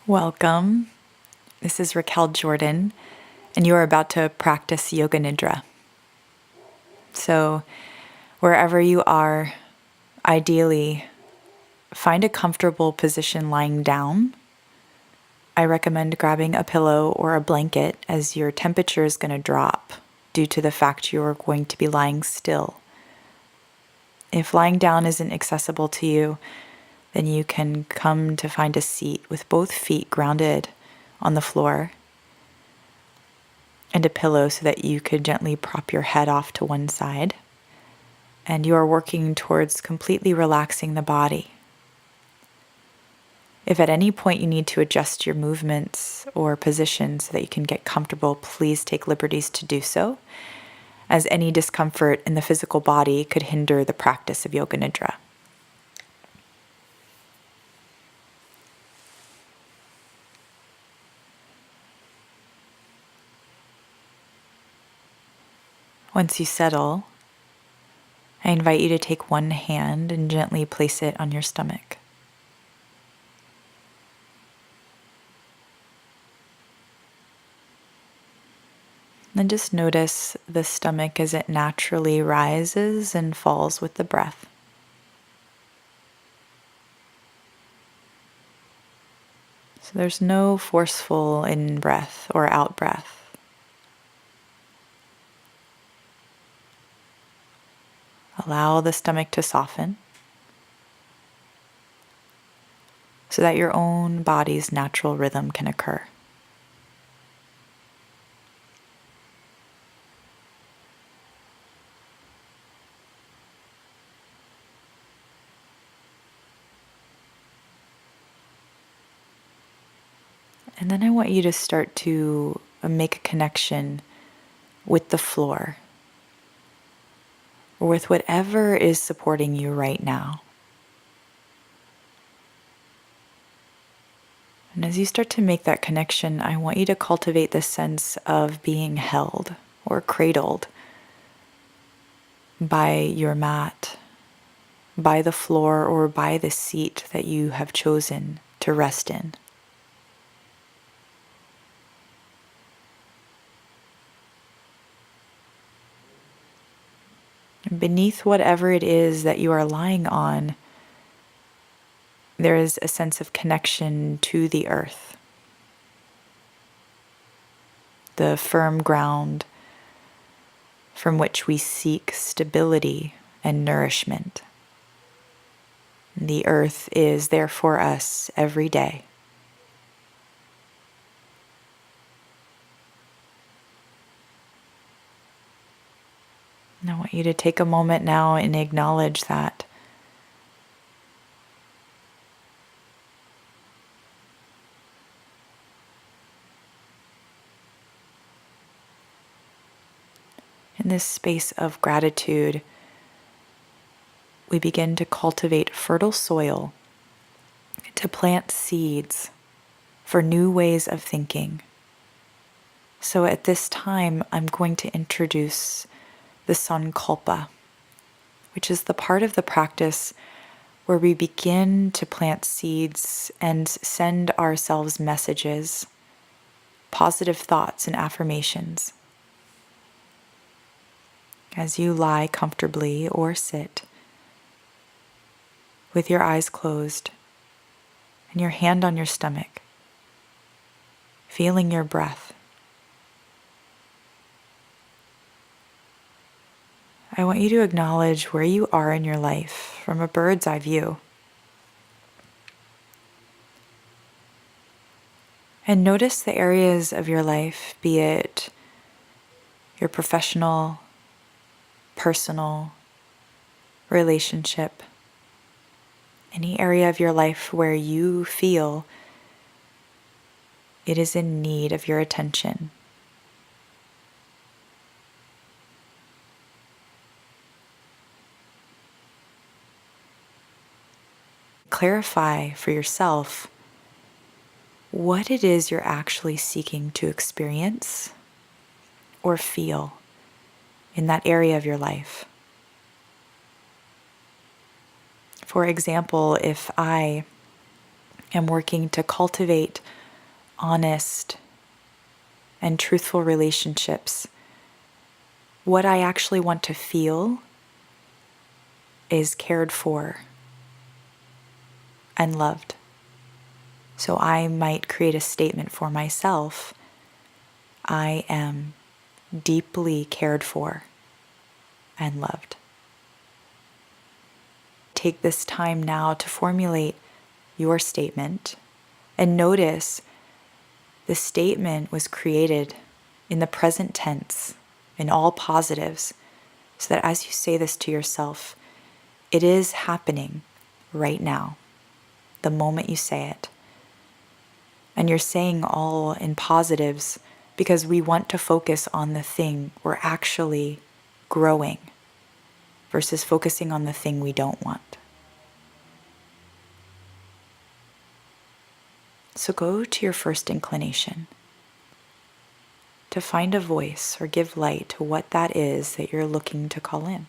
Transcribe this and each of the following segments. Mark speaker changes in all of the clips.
Speaker 1: Welcome. This is Raquel Jordan, and you are about to practice Yoga Nidra. So, wherever you are, ideally, find a comfortable position lying down. I recommend grabbing a pillow or a blanket as your temperature is going to drop due to the fact you are going to be lying still. If lying down isn't accessible to you, then you can come to find a seat with both feet grounded on the floor and a pillow so that you could gently prop your head off to one side. And you are working towards completely relaxing the body. If at any point you need to adjust your movements or position so that you can get comfortable, please take liberties to do so, as any discomfort in the physical body could hinder the practice of Yoga Nidra. Once you settle, I invite you to take one hand and gently place it on your stomach. Then just notice the stomach as it naturally rises and falls with the breath. So there's no forceful in-breath or out-breath. Allow the stomach to soften so that your own body's natural rhythm can occur. And then I want you to start to make a connection with the floor or with whatever is supporting you right now. And as you start to make that connection, I want you to cultivate this sense of being held or cradled by your mat, by the floor, or by the seat that you have chosen to rest in. And beneath whatever it is that you are lying on, there is a sense of connection to the earth, the firm ground from which we seek stability and nourishment. The earth is there for us every day. And I want you to take a moment now and acknowledge that. In this space of gratitude, we begin to cultivate fertile soil, to plant seeds for new ways of thinking. So at this time, I'm going to introduce the Sankalpa, which is the part of the practice where we begin to plant seeds and send ourselves messages, positive thoughts and affirmations. As you lie comfortably or sit, with your eyes closed and your hand on your stomach, feeling your breath, I want you to acknowledge where you are in your life from a bird's eye view. And notice the areas of your life, be it your professional, personal, relationship, any area of your life where you feel it is in need of your attention. Clarify for yourself what it is you're actually seeking to experience or feel in that area of your life. For example, if I am working to cultivate honest, and truthful relationships, what I actually want to feel is cared for and loved. So I might create a statement for myself: I am deeply cared for and loved. Take this time now to formulate your statement and notice the statement was created in the present tense, in all positives, so that as you say this to yourself, it is happening right now, the moment you say it. And you're saying all in positives because we want to focus on the thing we're actually growing versus focusing on the thing we don't want. So go to your first inclination to find a voice or give light to what that is that you're looking to call in.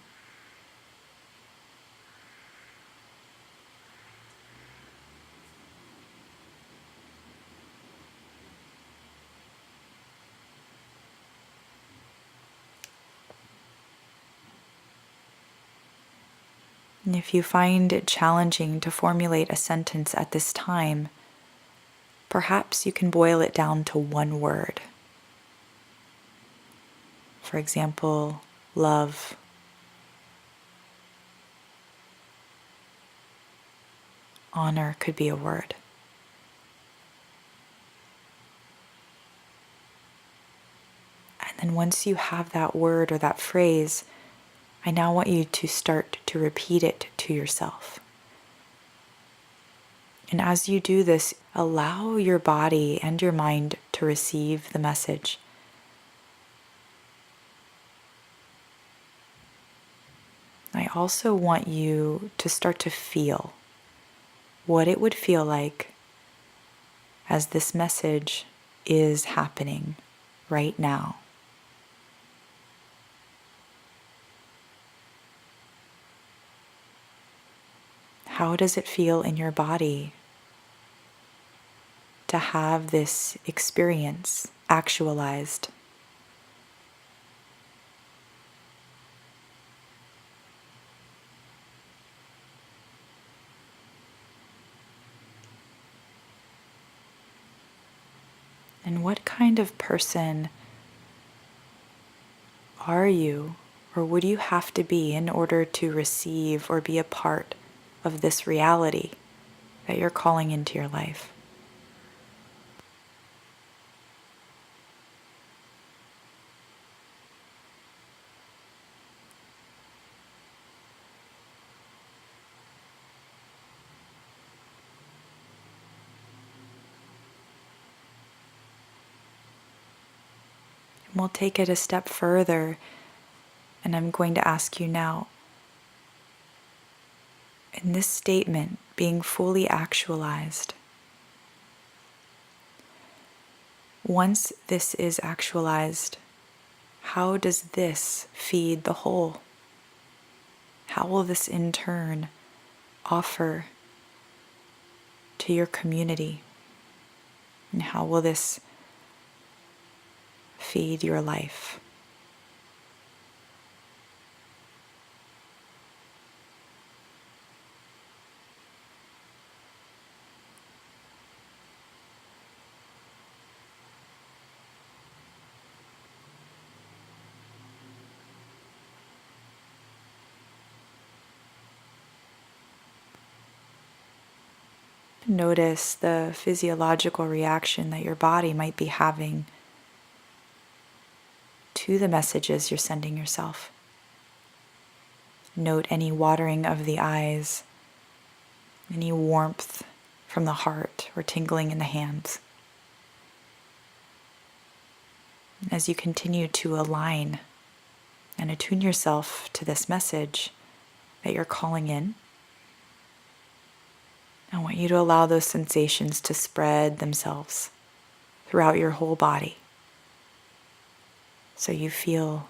Speaker 1: And if you find it challenging to formulate a sentence at this time, perhaps you can boil it down to one word. For example, love. Honor could be a word. And then once you have that word or that phrase, I now want you to start to repeat it to yourself. And as you do this, allow your body and your mind to receive the message. I also want you to start to feel what it would feel like as this message is happening right now. How does it feel in your body to have this experience actualized? And what kind of person are you, or would you have to be in order to receive or be a part of this reality that you're calling into your life? And we'll take it a step further, and I'm going to ask you now, in this statement being fully actualized, once this is actualized, how does this feed the whole? How will this in turn offer to your community? And how will this feed your life? Notice the physiological reaction that your body might be having to the messages you're sending yourself. Note any watering of the eyes, any warmth from the heart or tingling in the hands. As you continue to align and attune yourself to this message that you're calling in, I want you to allow those sensations to spread themselves throughout your whole body. So you feel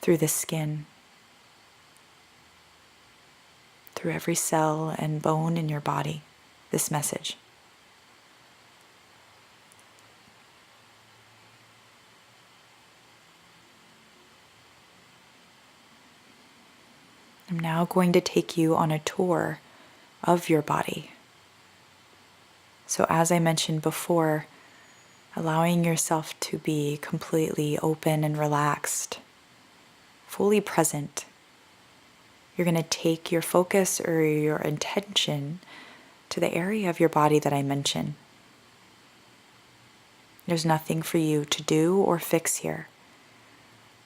Speaker 1: through the skin, through every cell and bone in your body, this message. I'm now going to take you on a tour of your body. So, as I mentioned before, allowing yourself to be completely open and relaxed, fully present. You're going to take your focus or your intention to the area of your body that I mentioned. There's nothing for you to do or fix here.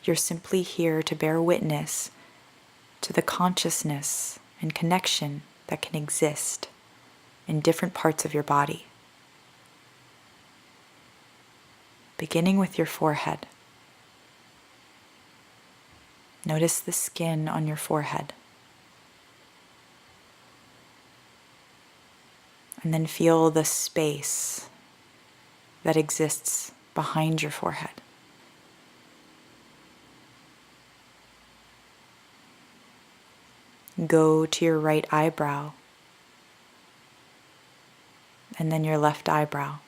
Speaker 1: You're simply here to bear witness to the consciousness and connection that can exist in different parts of your body. Beginning with your forehead. Notice the skin on your forehead. And then feel the space that exists behind your forehead. Go to your right eyebrow, and then your left eyebrow.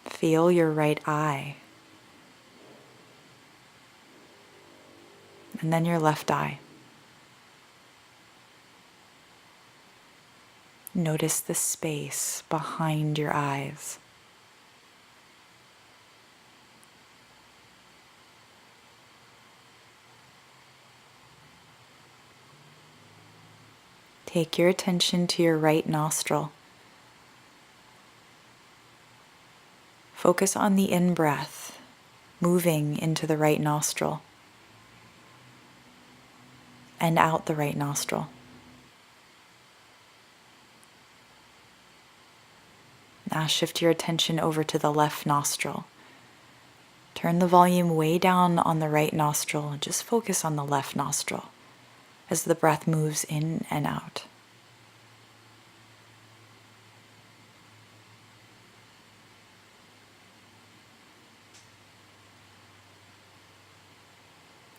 Speaker 1: Feel your right eye, and then your left eye. Notice the space behind your eyes. Take your attention to your right nostril. Focus on the in-breath, moving into the right nostril, and out the right nostril. Now shift your attention over to the left nostril. Turn the volume way down on the right nostril and just focus on the left nostril as the breath moves in and out.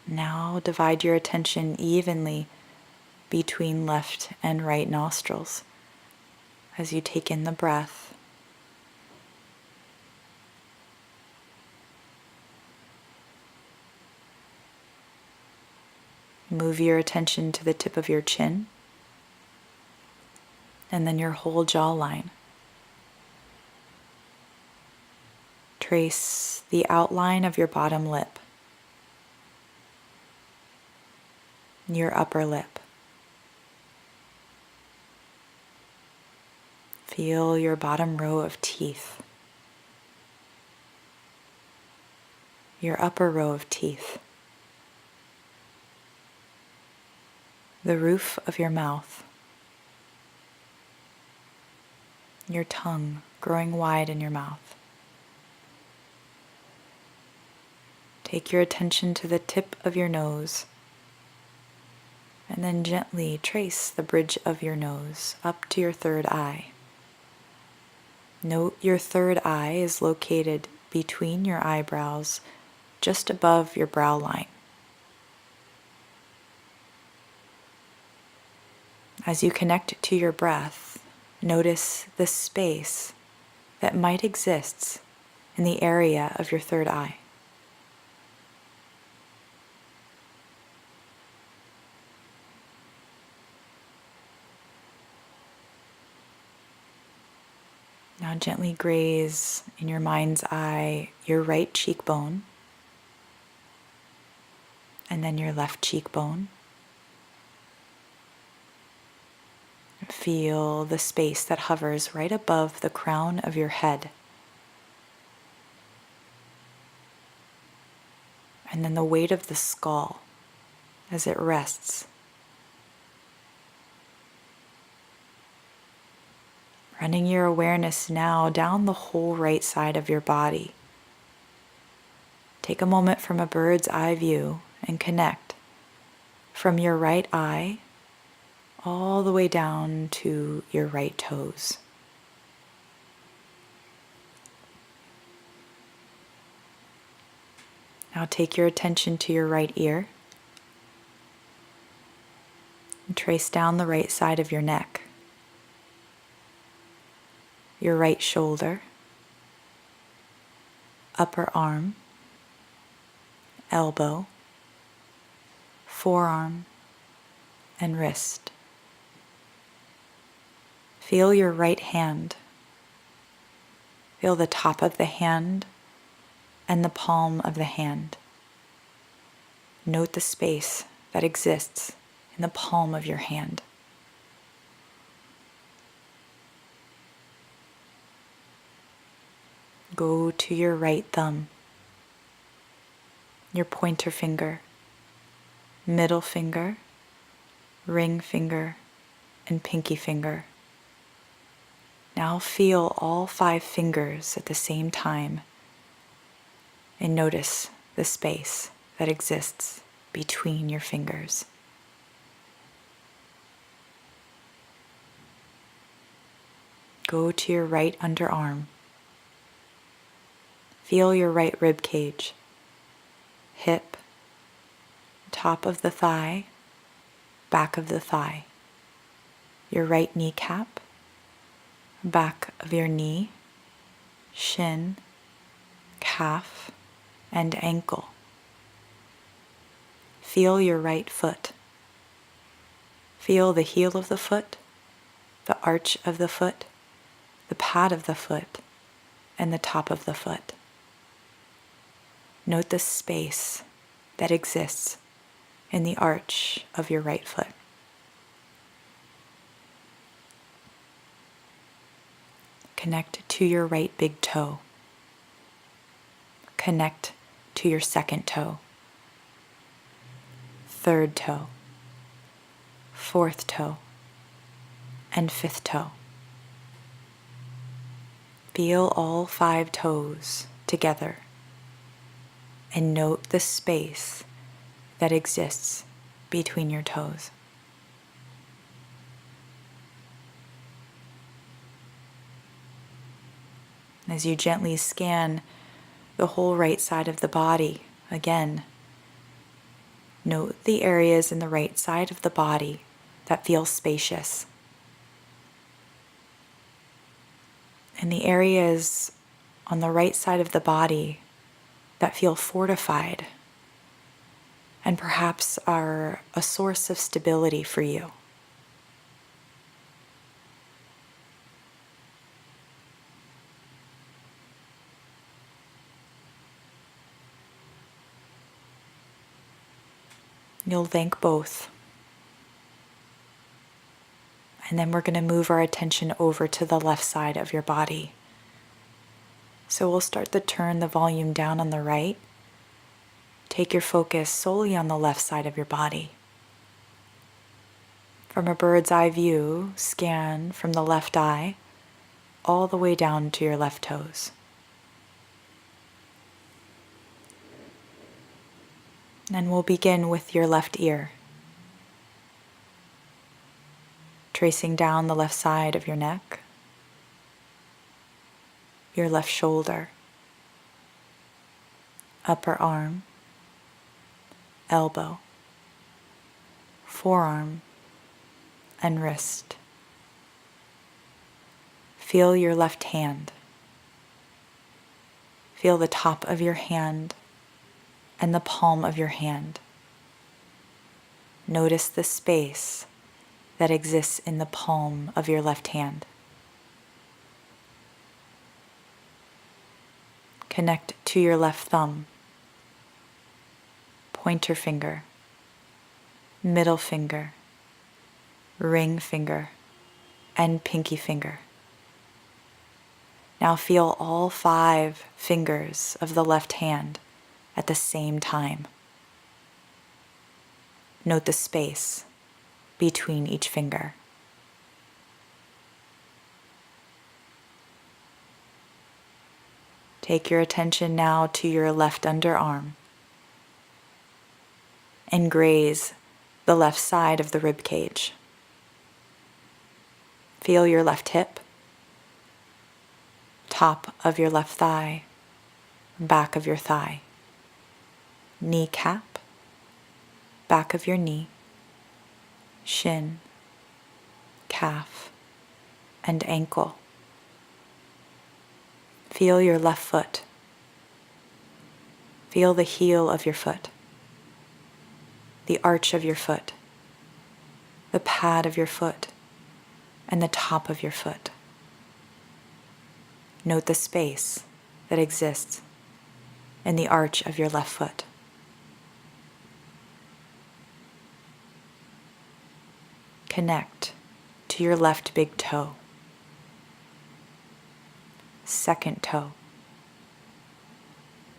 Speaker 1: Now divide your attention evenly between left and right nostrils as you take in the breath. Move your attention to the tip of your chin and then your whole jawline. Trace the outline of your bottom lip, your upper lip. Feel your bottom row of teeth, your upper row of teeth, the roof of your mouth, your tongue growing wide in your mouth. Take your attention to the tip of your nose, and then gently trace the bridge of your nose up to your third eye. Note your third eye is located between your eyebrows, just above your brow line. As you connect to your breath, notice the space that might exist in the area of your third eye. Now gently graze in your mind's eye your right cheekbone, and then your left cheekbone. Feel the space that hovers right above the crown of your head. And then the weight of the skull as it rests. Running your awareness now down the whole right side of your body. Take a moment from a bird's eye view and connect from your right eye all the way down to your right toes. Now take your attention to your right ear and trace down the right side of your neck, your right shoulder, upper arm, elbow, forearm, and wrist. Feel your right hand. Feel the top of the hand and the palm of the hand. Note the space that exists in the palm of your hand. Go to your right thumb, your pointer finger, middle finger, ring finger, and pinky finger. Now feel all 5 fingers at the same time and notice the space that exists between your fingers. Go to your right underarm. Feel your right rib cage, hip, top of the thigh, back of the thigh, your right kneecap, back of your knee, shin, calf, and ankle. Feel your right foot. Feel the heel of the foot, the arch of the foot, the pad of the foot, and the top of the foot. Note the space that exists in the arch of your right foot. Connect to your right big toe. Connect to your second toe, third toe, fourth toe, and fifth toe. Feel all 5 toes together and note the space that exists between your toes. As you gently scan the whole right side of the body, again, note the areas in the right side of the body that feel spacious, and the areas on the right side of the body that feel fortified and perhaps are a source of stability for you. You'll thank both. And then we're going to move our attention over to the left side of your body. So we'll start to turn the volume down on the right. Take your focus solely on the left side of your body. From a bird's eye view, scan from the left eye all the way down to your left toes. And we'll begin with your left ear, tracing down the left side of your neck, your left shoulder, upper arm, elbow, forearm, and wrist. Feel your left hand. Feel the top of your hand and the palm of your hand. Notice the space that exists in the palm of your left hand. Connect to your left thumb, pointer finger, middle finger, ring finger, and pinky finger. Now feel all 5 fingers of the left hand at the same time. Note the space between each finger. Take your attention now to your left underarm and graze the left side of the rib cage. Feel your left hip, top of your left thigh, back of your thigh, kneecap, back of your knee, shin, calf, and ankle. Feel your left foot. Feel the heel of your foot. the arch of your foot, the pad of your foot, and the top of your foot. Note the space that exists in the arch of your left foot. Connect to your left big toe, second toe,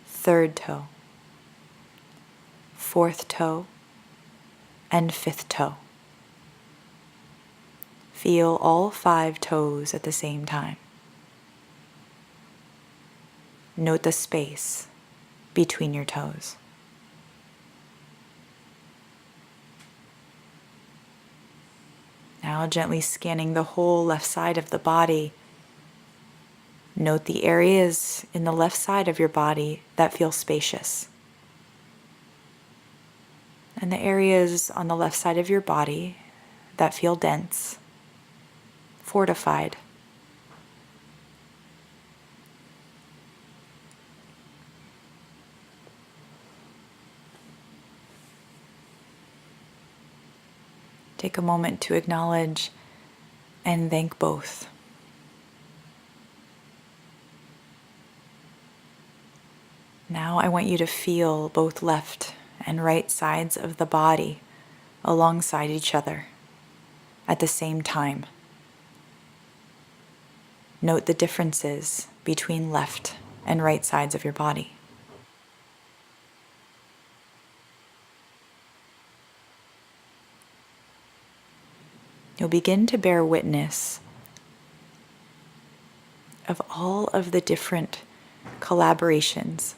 Speaker 1: third toe, fourth toe, and fifth toe. Feel all 5 toes at the same time. Note the space between your toes. Now gently scanning the whole left side of the body. Note the areas in the left side of your body that feel spacious, and the areas on the left side of your body that feel dense, fortified. Take a moment to acknowledge and thank both. Now I want you to feel both left and right sides of the body alongside each other at the same time. Note the differences between left and right sides of your body. You'll begin to bear witness of all of the different collaborations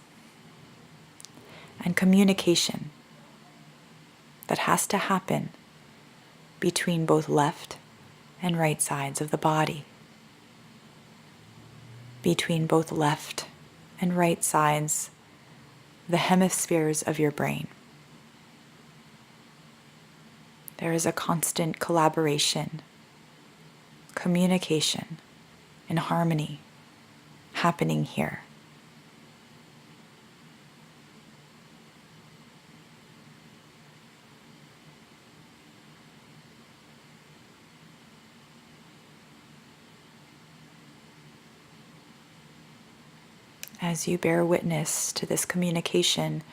Speaker 1: and communication that has to happen between both left and right sides of the body, between both left and right sides, the hemispheres of your brain. There is a constant collaboration, communication, and harmony happening here. As you bear witness to this communication,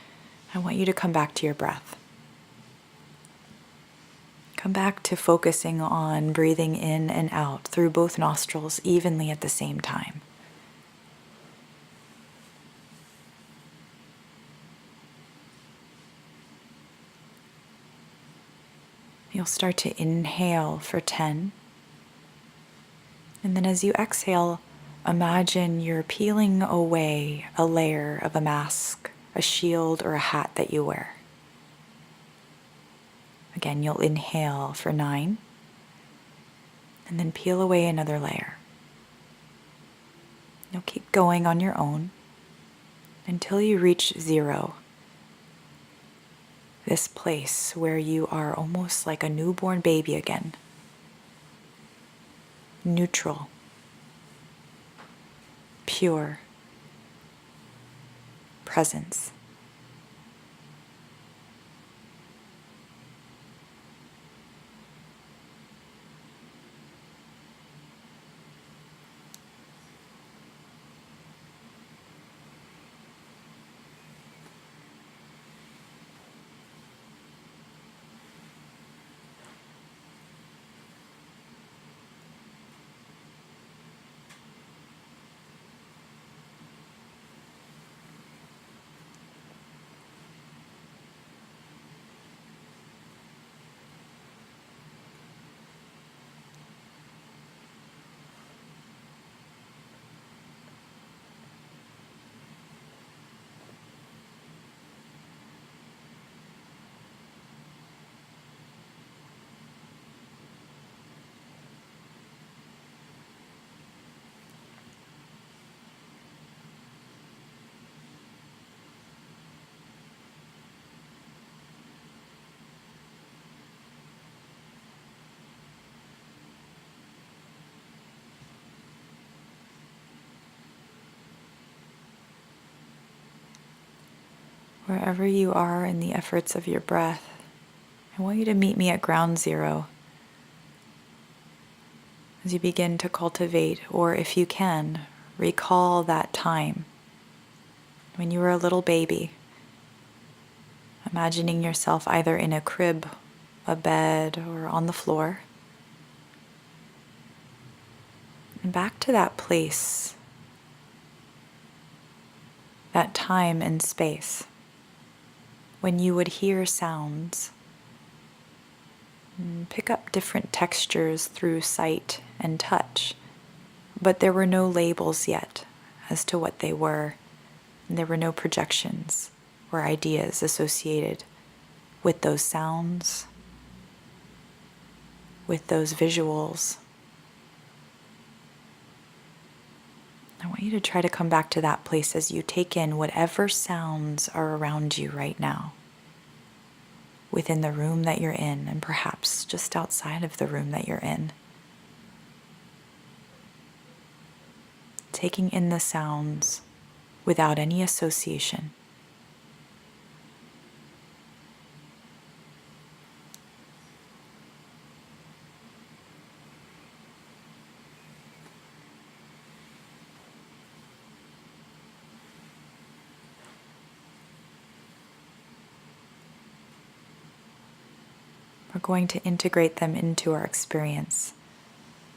Speaker 1: I want you to come back to your breath. Come back to focusing on breathing in and out through both nostrils evenly at the same time. You'll start to inhale for 10. And then as you exhale, imagine you're peeling away a layer of a mask, a shield, or a hat that you wear. Again, you'll inhale for 9, and then peel away another layer. You'll keep going on your own until you reach 0. This place where you are almost like a newborn baby again. Neutral, pure presence. Wherever you are in the efforts of your breath, I want you to meet me at ground zero as you begin to cultivate, or if you can, recall that time when you were a little baby, imagining yourself either in a crib, a bed, or on the floor. And back to that place, that time and space, when you would hear sounds, and pick up different textures through sight and touch, but there were no labels yet as to what they were, and there were no projections or ideas associated with those sounds, with those visuals. I want you to try to come back to that place as you take in whatever sounds are around you right now, within the room that you're in, and perhaps just outside of the room that you're in. Taking in the sounds without any association. We're going to integrate them into our experience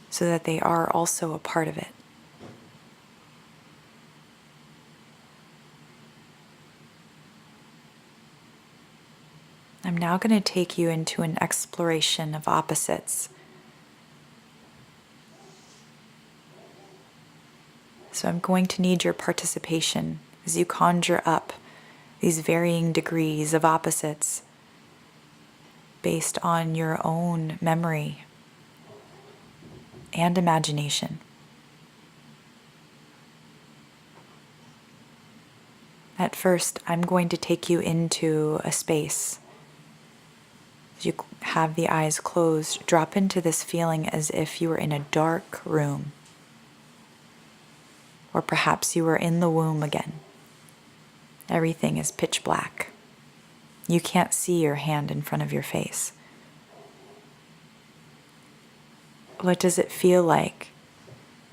Speaker 1: so that they are also a part of it. I'm now going to take you into an exploration of opposites. So I'm going to need your participation as you conjure up these varying degrees of opposites based on your own memory and imagination. At first, I'm going to take you into a space. As you have the eyes closed, drop into this feeling as if you were in a dark room. Or perhaps you were in the womb again. Everything is pitch black. You can't see your hand in front of your face. What does it feel like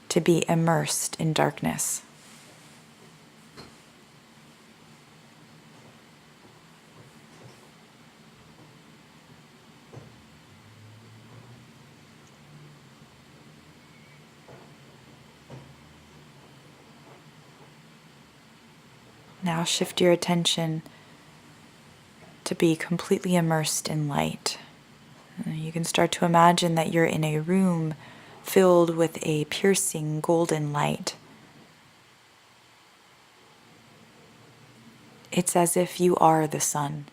Speaker 1: to be immersed in darkness? Now shift your attention to be completely immersed in light. You can start to imagine that you're in a room filled with a piercing golden light. It's as if you are the sun.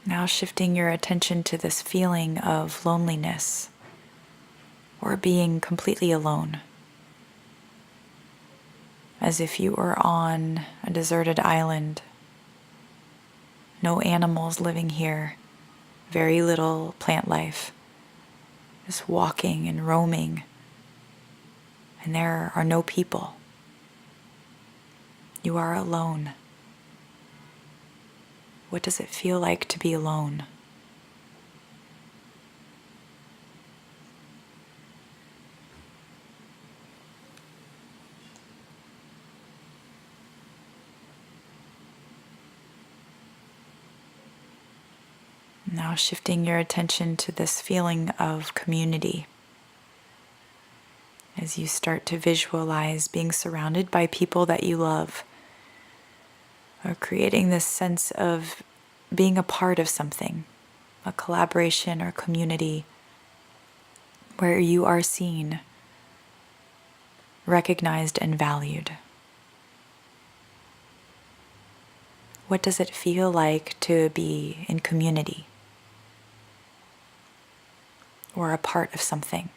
Speaker 1: Now shifting your attention to this feeling of loneliness or being completely alone. As if you were on a deserted island. No animals living here. Very little plant life. Just walking and roaming. And there are no people. You are alone. What does it feel like to be alone? Now shifting your attention to this feeling of community. As you start to visualize being surrounded by people that you love, or creating this sense of being a part of something, a collaboration or community where you are seen, recognized, and valued. What does it feel like to be in community or a part of something?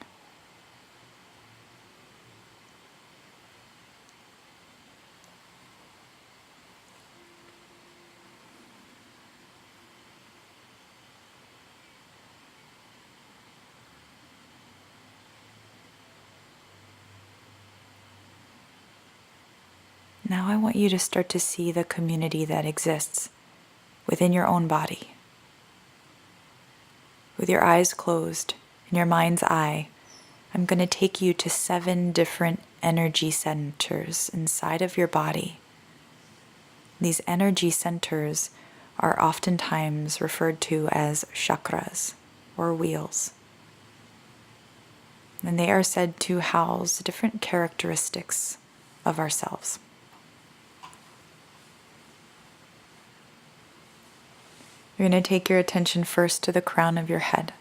Speaker 1: Now I want you to start to see the community that exists within your own body. With your eyes closed, in your mind's eye, I'm going to take you to 7 different energy centers inside of your body. These energy centers are oftentimes referred to as chakras or wheels. And they are said to house different characteristics of ourselves. You're going to take your attention first to the crown of your head.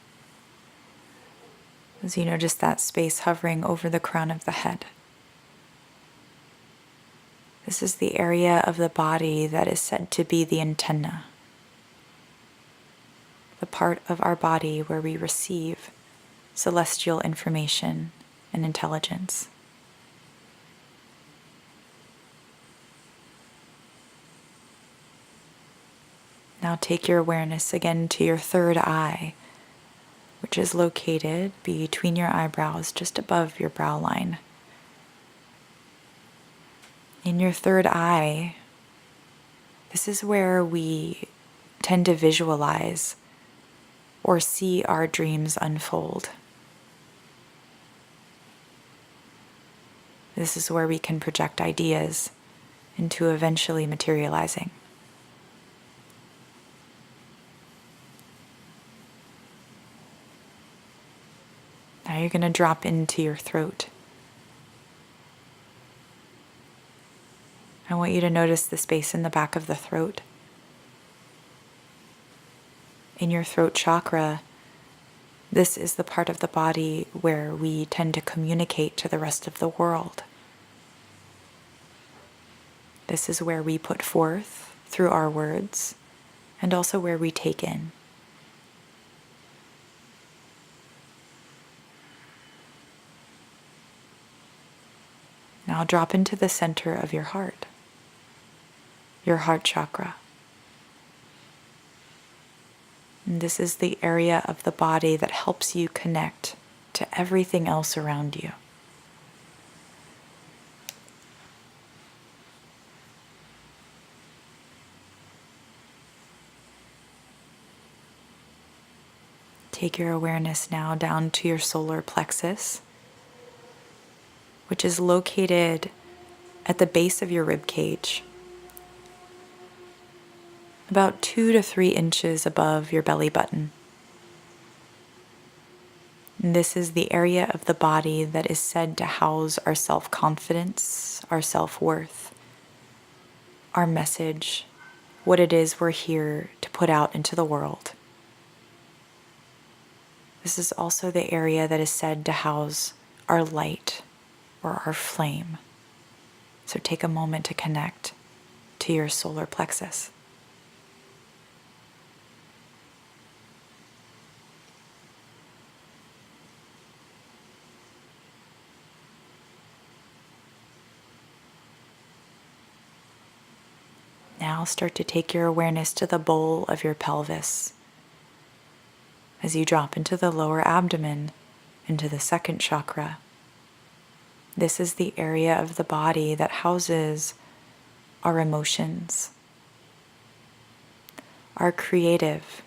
Speaker 1: As you notice that space hovering over the crown of the head. This is the area of the body that is said to be the antenna. The part of our body where we receive celestial information and intelligence. Now take your awareness again to your third eye, which is located between your eyebrows, just above your brow line. In your third eye, this is where we tend to visualize or see our dreams unfold. This is where we can project ideas into eventually materializing. Now you're going to drop into your throat. I want you to notice the space in the back of the throat. In your throat chakra, this is the part of the body where we tend to communicate to the rest of the world. This is where we put forth through our words, and also where we take in. Now drop into the center of your heart chakra. And this is the area of the body that helps you connect to everything else around you. Take your awareness now down to your solar plexus, which is located at the base of your rib cage, about 2 to 3 inches above your belly button. And this is the area of the body that is said to house our self-confidence, our self-worth, our message, what it is we're here to put out into the world. This is also the area that is said to house our light or our flame. So take a moment to connect to your solar plexus. Now start to take your awareness to the bowl of your pelvis. As you drop into the lower abdomen, into the second chakra. This is the area of the body that houses our emotions, our creative,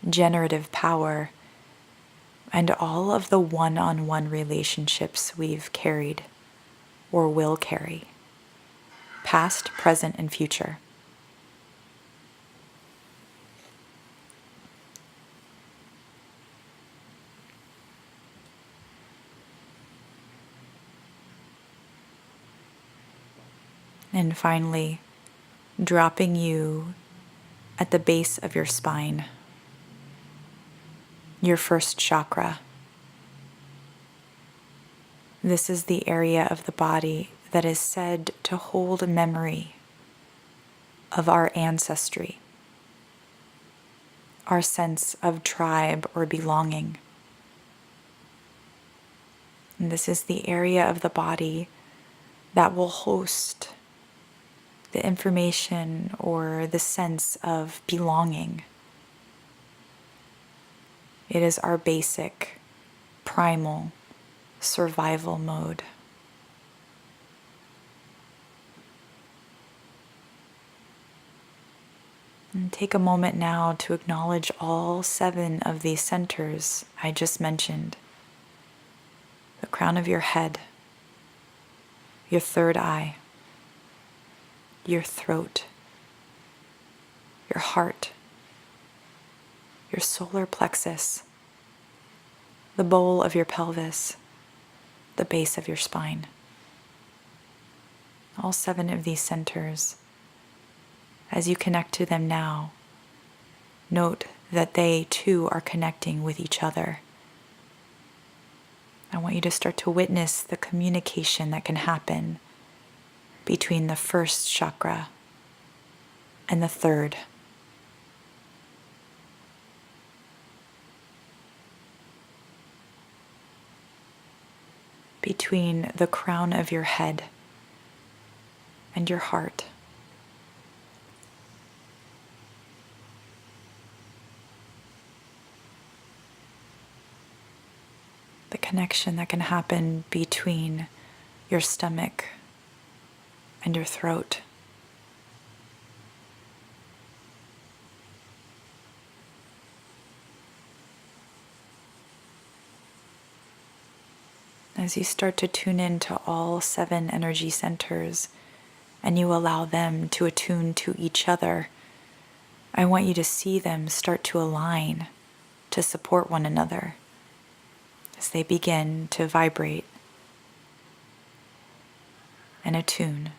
Speaker 1: generative power, and all of the one-on-one relationships we've carried or will carry, past, present, and future. And finally, dropping you at the base of your spine, your first chakra. This is the area of the body that is said to hold memory of our ancestry, our sense of tribe or belonging. And this is the area of the body that will host the information or the sense of belonging. It is our basic, primal survival mode. And take a moment now to acknowledge all 7 of these centers I just mentioned. The crown of your head, your third eye, your throat, your heart, your solar plexus, the bowl of your pelvis, the base of your spine. All 7 of these centers. As you connect to them now, note that they too are connecting with each other. I want you to start to witness the communication that can happen between the first chakra and the third. Between the crown of your head and your heart. The connection that can happen between your stomach and your throat. As you start to tune into all 7 energy centers and you allow them to attune to each other, I want you to see them start to align to support one another as they begin to vibrate and attune.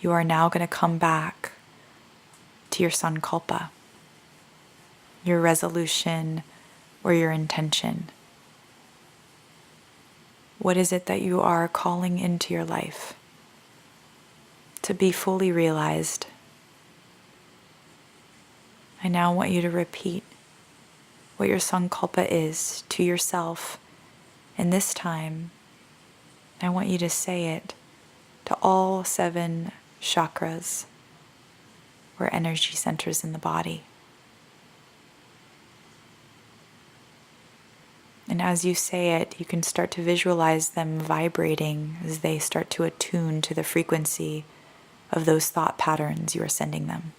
Speaker 1: You are now going to come back to your sankalpa, your resolution or your intention. What is it that you are calling into your life to be fully realized? I now want you to repeat what your sankalpa is to yourself. And this time, I want you to say it to all 7 chakras or energy centers in the body. And as you say it, you can start to visualize them vibrating as they start to attune to the frequency of those thought patterns you are sending them.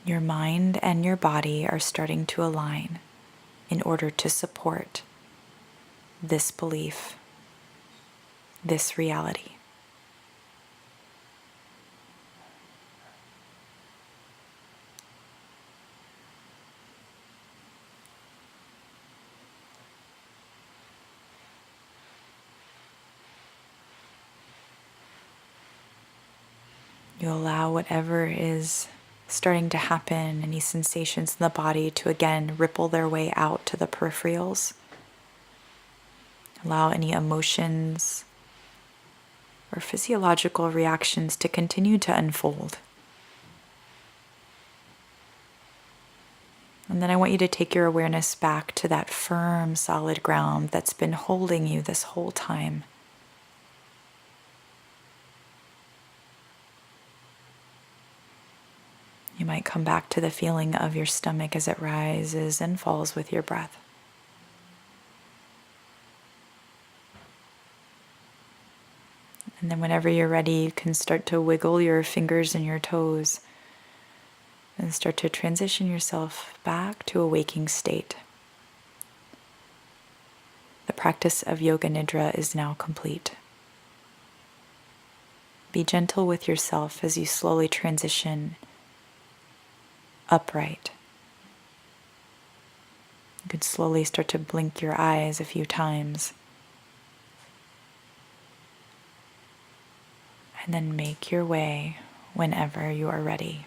Speaker 1: Your mind and your body are starting to align in order to support this belief, this reality. You allow whatever is starting to happen, any sensations in the body, to again ripple their way out to the peripherals. Allow any emotions or physiological reactions to continue to unfold. And then I want you to take your awareness back to that firm, solid ground that's been holding you this whole time. You might come back to the feeling of your stomach as it rises and falls with your breath. And then whenever you're ready, you can start to wiggle your fingers and your toes and start to transition yourself back to a waking state. The practice of Yoga Nidra is now complete. Be gentle with yourself as you slowly transition upright. You could slowly start to blink your eyes a few times. And then make your way whenever you are ready.